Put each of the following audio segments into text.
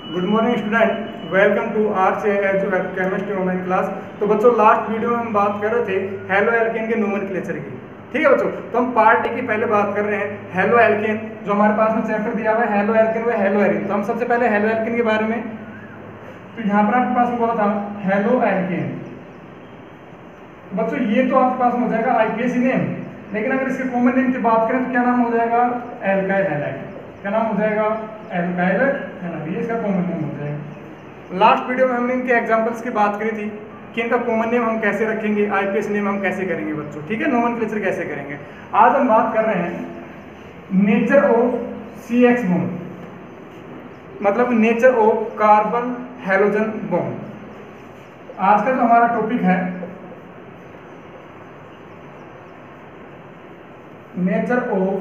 Good morning student, welcome to R से chemistry online class. तो बच्चों लास्ट वीडियो में हम बात कर रहे थे हेलो एल्केन के नोमेनक्लेचर की। ठीक है बच्चों, तो हम पार्ट ए की पहले बात कर रहे हैं हेलो एल्केन। जो हमारे पास में चैप्टर दिया हुआ है हेलो एल्केन व हेलो एरिन। तो हम सबसे पहले हेलो एल्केन के बारे में, तो यहाँ पर आपके पास में बोला था हेलो एल्केन। बच्चों ये तो आपके पास में हो जाएगा आईपीएसी नेम, लेकिन अगर इसके कॉमन नेम की बात करें तो क्या नाम हो जाएगा? Alkyl halide. क्या नाम हो जाएगा? एल्काइल हैलाइड, ये इसका कॉमन नेम हो जाएगा। लास्ट वीडियो में हमने इनके एग्जांपल्स की बात करी थी कि इनका कॉमन नेम हम कैसे रखेंगे, आईपीएस नेम हम कैसे करेंगे बच्चों। ठीक है, नोमेनक्लेचर कैसे करेंगे। आज हम बात कर रहे हैं नेचर ऑफ CX बॉन्ड, मतलब nature of carbon halogen bond. आज का जो हमारा टॉपिक है नेचर ऑफ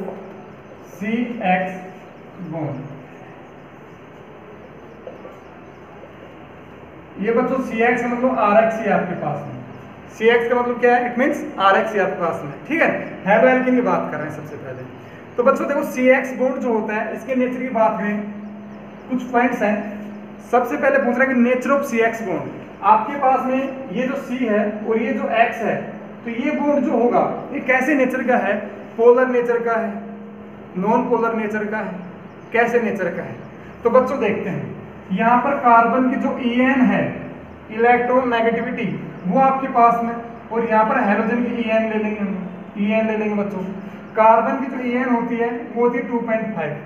CX बॉन्ड। ये बच्चों CX का मतलब RX है आपके पास में। CX का मतलब क्या है? इट मींस RX है आपके पास में। ठीक है, हेलो एल्केन की बात कर रहे हैं सबसे पहले। तो बच्चों देखो CX बॉन्ड जो होता है इसके नेचर की बात करें, कुछ पॉइंट्स हैं। सबसे पहले पूछ रहा है कि नेचर ऑफ CX बॉन्ड। आपके पास में ये जो C है और ये जो X है, तो ये बॉन्ड जो होगा ये कैसे नेचर का है? पोलर नेचर का है, नॉन पोलर नेचर का है, कैसे नेचर का है? तो बच्चों देखते हैं, यहाँ पर कार्बन की जो EN है, इलेक्ट्रॉन नेगेटिविटी, वो आपके पास में, और यहाँ पर हेलोजन की EN ले लेंगे हम, EN ले लेंगे बच्चों। कार्बन की जो EN होती है वो होती है 2.5।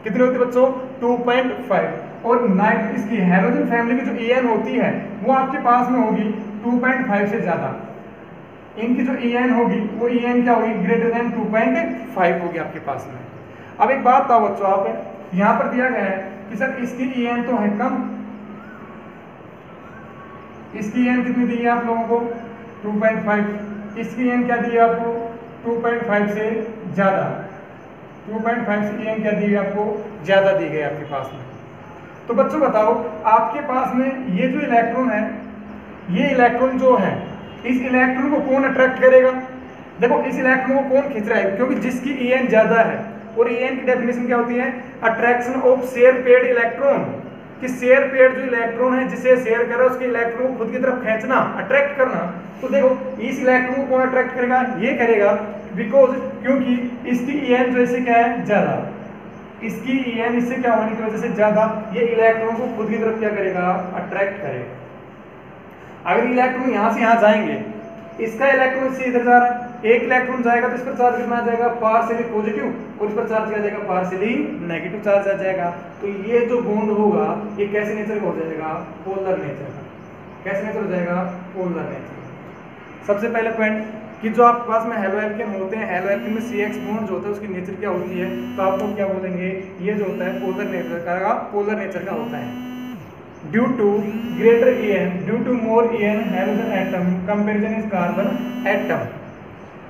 कितनी होती है बच्चों? 2.5। और नाइट इसकी हेलोजन फैमिली की जो EN होती है वो आपके पास में होगी 2.5 से ज्यादा। इनकी जो EN होगी वो EN क्या होगी? ग्रेटर देन 2.5 होगी आपके पास में। अब एक बात था बच्चों, आप यहाँ पर दिया गया है कि सर इसकी EN तो है कम, इसकी EN कितनी दी है आप लोगों को? 2.5। इसकी EN क्या दी है आपको? 2.5 से ज्यादा। 2.5 से EN क्या दी है आपको? ज्यादा दी गई आपके पास में। तो बच्चों बताओ, आपके पास में ये जो इलेक्ट्रॉन है, ये इलेक्ट्रॉन जो है, इस इलेक्ट्रॉन को कौन अट्रैक्ट करेगा? देखो इस इलेक्ट्रॉन को कौन खींच रहा है? क्योंकि जिसकी EN ज्यादा है, और EN की डेफिनेशन क्या होती है? Attraction of share paired electron. कि शेयर पेयर्ड जो इलेक्ट्रॉन है, जिसे शेयर कर रहा है उसके इलेक्ट्रॉन को खुद की तरफ खींचना, अट्रैक्ट करना। तो देखो इस इलेक्ट्रॉन को कौन अट्रैक्ट करेगा? ये करेगा, बिकॉज क्योंकि इसकी EN जो इससे क्या है? ज्यादा। इसकी EN इससे क्या होने की वजह से ज्यादा, ये इलेक्ट्रॉन को खुद की तरफ क्या करेगा? अट्रैक्ट करेगा। अगर इलेक्ट्रॉन यहां से यहां जाएंगे, इसका इलेक्ट्रॉन से इधर जा रहा है, एक इलेक्ट्रॉन जाएगा तो इस पर चार्ज कितना आ जाएगा? पार्शियली पॉजिटिव, और इस पर चार्ज किया जाएगा पार्शियली नेगेटिव चार्ज आ जाएगा। तो ये जो बॉन्ड होगा ये कैसे नेचर का हो जाएगा? पोलर नेचर का। कैसे नेचर हो जाएगा? Polar nature. सबसे पहले पॉइंट कि जो आपके पास में हेलो एल्केन होते हैं, हेलो एल्केन में CX बॉन्ड जो होता है उसकी नेचर क्या होती है? तो आप लोग क्या बोलेंगे? ये जो होता है पोलर नेचर का, पोलर नेचर का होता है। Due to greater EN, due to more EN halogen atom, comparison is carbon atom।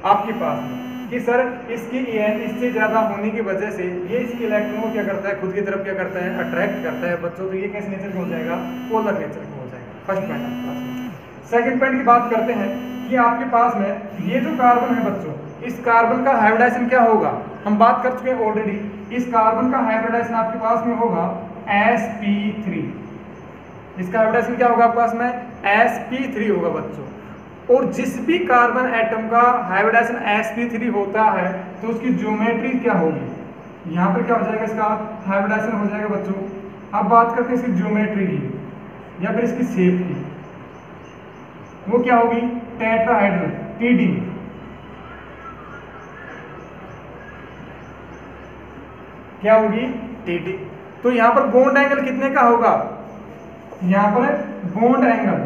आपके पास कि सर इसकी EN इससे ज्यादा होने की वजह से ये इसके इलेक्ट्रॉन को क्या करता है? खुद की तरफ क्या करता है? अट्रैक्ट करता है बच्चों। तो ये कैसे नेचर का हो जाएगा? पोलर नेचर का हो जाएगा। फर्स्ट पॉइंट आपके पास में। सेकंड पॉइंट की बात करते हैं कि आपके पास में ये जो कार्बन है बच्चों, इस कार्बन का हाइब्रिडाइजेशन क्या होगा? हम बात कर चुके हैं ऑलरेडी। इस कार्बन का हाइब्रिडाइजेशन आपके पास में होगा sp3। इसका हाइब्रिडाइजेशन क्या होगा आपके पास में? sp3 होगा बच्चों। और जिस भी कार्बन एटम का हाइब्रिडाइजेशन sp3 होता है तो उसकी ज्योमेट्री क्या होगी? यहाँ पर क्या हो जाएगा? इसका हाइब्रिडाइजेशन हो जाएगा बच्चों। अब बात करते हैं इसकी ज्योमेट्री की या फिर इसकी शेप की, वो क्या होगी? Tetrahedral, TD। क्या होगी? TD। तो यहाँ पर बॉन्ड एंगल कितने का होगा? यहाँ पर bond angle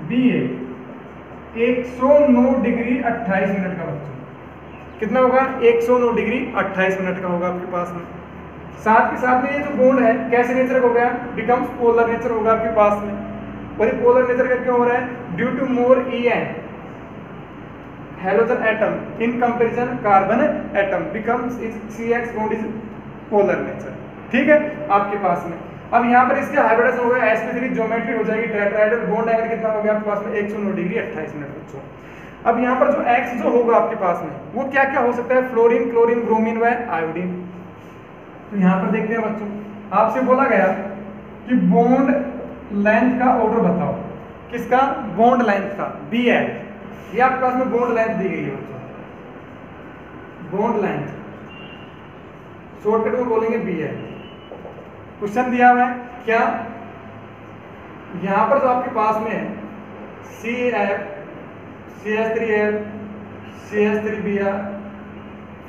BA 109 degree 28 minute का बच्चों। कितना होगा? 109 डिग्री 28 मिनट का होगा आपके पास में। साथ के साथ में ये जो बॉन्ड है कैसे नेचर का हो गया? बिकम्स पोलर नेचर होगा आपके पास में। और ये पोलर नेचर का क्यों हो रहा है? Due to more EN halogen atom in comparison carbon atom becomes CX bond is polar nature। ठीक है आपके पास में। अब यहाँ पर इसके हाइब्रिडाइजेशन हो गया sp3, ज्योमेट्री हो जाएगी टेट्राहेड्रल, बॉन्ड एंगल कितना हो गया आपके पास में? 109 डिग्री 28 मिनट बच्चों। अब यहाँ पर जो X जो होगा आपके पास में वो क्या क्या हो सकता है? फ्लोरीन, क्लोरीन, ब्रोमीन व आयोडीन। तो यहाँ पर देखते हैं बच्चों, आपसे बोला गया कि बॉन्ड लेंथ का ऑर्डर बताओ। किसका? बॉन्ड लेंथ का। बी है, ये आपके पास में बॉन्ड लेंथ दी गई है बच्चों, बॉन्ड लेंथ शॉर्टकट में बोलेंगे बी है। क्वेश्चन दिया हुआ है क्या, यहां पर जो आपके पास में है CF, CH3L, CH3Br,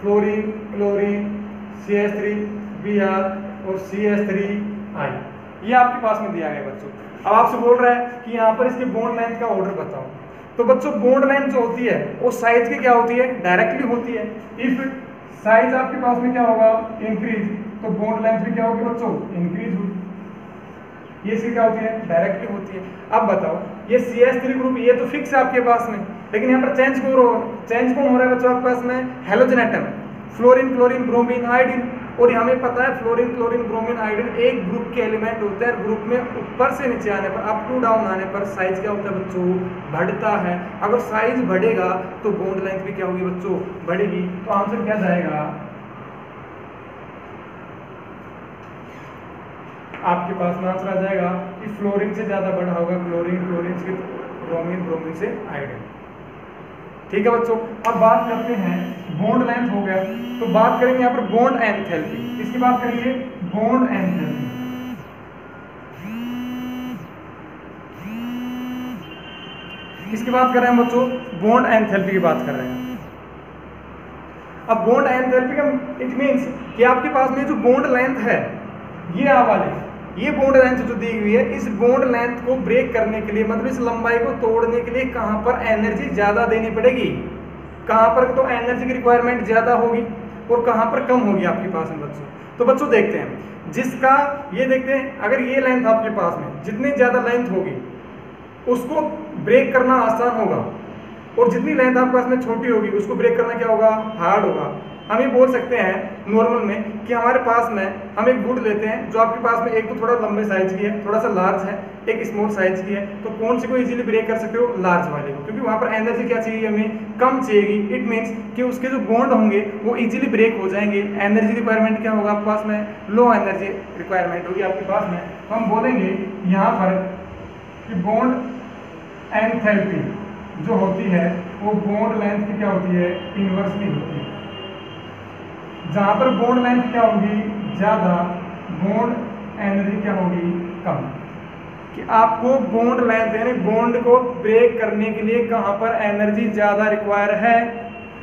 fluorine, chlorine, CH3Br और CH3I, ये आपके पास में दिया गया बच्चों। अब आपसे बोल रहा है कि यहाँ पर इसके बॉन्ड लेंथ का ऑर्डर बताओ। तो बच्चों बॉन्ड लेंथ जो होती है वो साइज की क्या होती है? डायरेक्टली होती है। इफ साइज आपके पास में क्या होगा? इंक्रीज, तो बॉन्ड लेंथ भी क्या होगी बच्चों? इंक्रीज होगी। ये इसकी क्या होती है? डायरेक्टली होती है। अब बताओ ये CH3 ग्रुप ये तो फिक्स है आपके पास में, लेकिन यहाँ पर चेंज कौन हो रहा है बच्चों आपके पास में? Halogen atom, fluorine, chlorine, bromine, iodine. और हमें पता है फ्लोरीन, क्लोरीन, ब्रोमीन, आयोडीन एक ग्रुप के एलिमेंट होते हैं। ग्रुप में ऊपर से नीचे आने पर, अप टू डाउन आने पर साइज क्या होता है बच्चों? बढ़ता है। अगर साइज बढ़ेगा तो बॉन्ड लेंथ भी क्या होगी बच्चों? बढ़ेगी। तो आंसर क्या जाएगा आपके पास में? आंसर आ जाएगा कि फ्लोरीन से ज्यादा बड़ा होगा क्लोरीन, क्लोरीन से ब्रोमीन, ब्रोमीन से आयोडीन। ठीक है बच्चों, अब बात करते हैं, बॉन्ड लेंथ हो गया, तो बात करेंगे यहाँ पर बॉन्ड एंथैल्पी। इसकी बात करेंगे बॉन्ड एंथैल्पी। किसकी बात कर रहे हैं बच्चों? बॉन्ड एंथैल्पी की बात कर रहे हैं। अब बॉन्ड एंथैल्पी का इट मींस कि आपके पास में जो बॉन्ड लेंथ है ये वाले, ये बॉन्ड लेंथ जो दी हुई है, इस बॉन्ड लेंथ को ब्रेक करने के लिए, मतलब इस लंबाई को तोड़ने के लिए कहां पर एनर्जी ज्यादा देनी पड़ेगी? कहां पर तो एनर्जी की रिक्वायरमेंट ज्यादा होगी और कहां पर कम होगी आपके पास में बच्चों? तो बच्चों देखते हैं, जिसका ये देखते हैं, अगर ये लेंथ आपके पास में जितनी ज्यादा लेंथ होगी उसको ब्रेक करना आसान होगा, और जितनी लेंथ आपके पास में छोटी होगी उसको ब्रेक करना क्या होगा? हार्ड होगा। हम ये बोल सकते हैं नॉर्मल में कि हमारे पास में हम एक वुड लेते हैं जो आपके पास में एक तो थोड़ा लंबे साइज की है, थोड़ा सा लार्ज है, एक स्मॉल साइज की है, तो कौन सी को इजीली ब्रेक कर सकते हो? लार्ज वाले को, क्योंकि वहां पर एनर्जी क्या चाहिए हमें? कम चाहिए। इट मीन्स कि उसके जो बॉन्ड होंगे वो इजीली ब्रेक हो जाएंगे। एनर्जी रिक्वायरमेंट क्या होगा आपके पास में? लो एनर्जी रिक्वायरमेंट होगी आपके पास में। तो हम बोलेंगे यहाँ पर कि बॉन्ड एंथैल्पी जो होती है वो बॉन्ड लेंथ की क्या होती है? इनवर्सली होती है। जहां पर बॉन्ड लेंथ क्या होगी? ज्यादा, बॉन्ड एनर्जी क्या होगी? कम। कि आपको बॉन्ड लेंथ यानी बॉन्ड को ब्रेक करने के लिए कहां पर एनर्जी ज्यादा रिक्वायर है?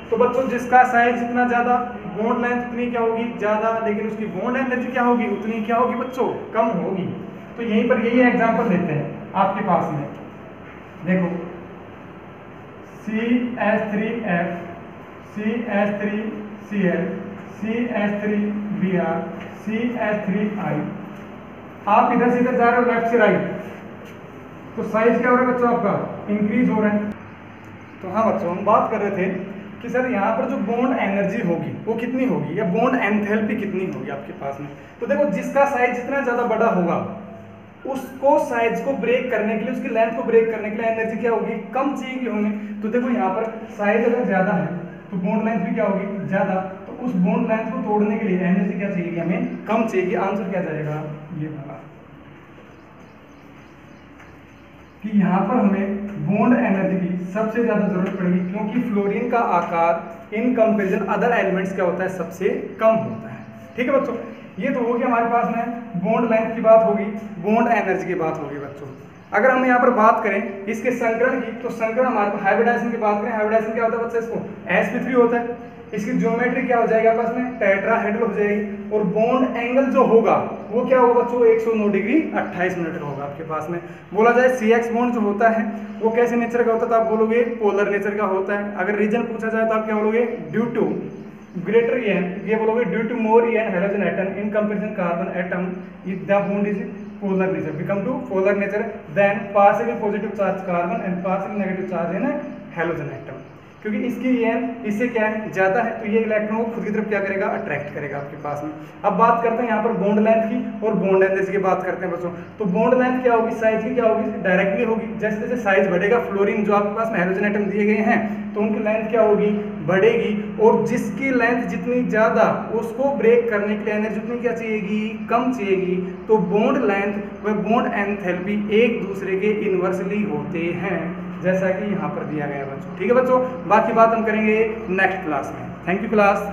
तो बच्चों जिसका साइज जितना ज्यादा, बॉन्ड लेंथ उतनी क्या होगी? ज्यादा, लेकिन उसकी बॉन्ड एनर्जी क्या होगी? उतनी क्या होगी बच्चों? कम होगी। तो यहीं पर यही एग्जांपल लेते हैं आपके पास में, देखो CH3F, CH3Cl, CH3Br, CH3I। आप इधर से इधर जा रहे हो, लेफ्ट से राइट, तो साइज क्या हो रहा है बच्चों? आपका इंक्रीज हो रहा है। तो हाँ बच्चों, हम बात कर रहे थे कि सर यहाँ पर जो बॉन्ड एनर्जी होगी वो कितनी होगी, या बॉन्ड एंथैल्पी कितनी होगी आपके पास में? तो देखो जिसका साइज जितना ज्यादा बड़ा होगा उसको साइज को ब्रेक करने के लिए, उसकी लेंथ को ब्रेक करने के लिए एनर्जी क्या होगी? कम चाहिए होंगे। तो देखो यहाँ पर साइज अगर ज्यादा है तो बॉन्ड लेंथ भी क्या होगी? ज्यादा। तो उस बॉन्ड लेंथ को तोड़ने के लिए एनर्जी क्या चाहिए? हमें कम चाहिए। आंसर क्या जाएगा? ये वाला, कि यहाँ पर हमें बॉन्ड एनर्जी की सबसे ज्यादा जरूरत पड़ेगी, क्योंकि फ्लोरीन का आकार इन कंपेरिजन अदर एलिमेंट्स क्या होता है? सबसे कम होता है। ठीक है बच्चों, ये तो होगी हमारे पास में बॉन्ड लेंथ की बात होगी, बॉन्ड एनर्जी की बात होगी बच्चों। अगर हम यहाँ पर बात करें इसके संकरण की, तो संकरण हमारे हाइब्रिडाइजेशन की बात करें, हाइब्रिडाइजेशन क्या होता है बच्चों? इसको sp3 होता है। इसकी ज्योमेट्री क्या हो जाएगी आपस में? टेट्राहेड्रल हो जाएगी। और बॉन्ड एंगल जो होगा वो क्या होगा बच्चों? 109 डिग्री 28 मिनट का होगा आपके पास में। बोला जाए CX बॉन्ड जो होता है वो कैसे नेचर का होता है? तो आप बोलोगे पोलर नेचर का होता है। अगर रीजन पूछा जाए तो आप क्या बोलोगे? ड्यू टू ग्रेटर EN, ये बोलोगे due to more EN hydrogen atom in comparison carbon atom, the bond is polar nature, become to polar nature, then partially positive charge carbon and partially negative charge in halogen atom। क्योंकि इसकी EN इससे क्या है? ज्यादा है, तो ये electron को खुद की तरफ क्या करेगा? अट्रैक्ट करेगा आपके पास में। अब बात करते हैं यहाँ पर बॉन्ड लेंथ की और बॉन्ड एनर्जी की बात करते हैं बच्चों। तो बॉन्ड लेंथ क्या होगी? साइज की क्या होगी? डायरेक्टली होगी। जैसे जैसे साइज बढ़ेगा, फ्लोरीन जो आपके पास में हाइड्रोजन एटम दिए गए हैं तो उनकी लेंथ क्या होगी? बढ़ेगी। और जिसकी लेंथ जितनी ज़्यादा उसको ब्रेक करने के लिए एनर्जी उतनी क्या चाहिएगी, कम चाहिएगी। तो बॉन्ड लेंथ व बॉन्ड एंथैल्पी एक दूसरे के इन्वर्सली होते हैं, जैसा कि यहाँ पर दिया गया बच्चों। ठीक है बच्चों, बाकी बात हम करेंगे नेक्स्ट क्लास में। Thank you class.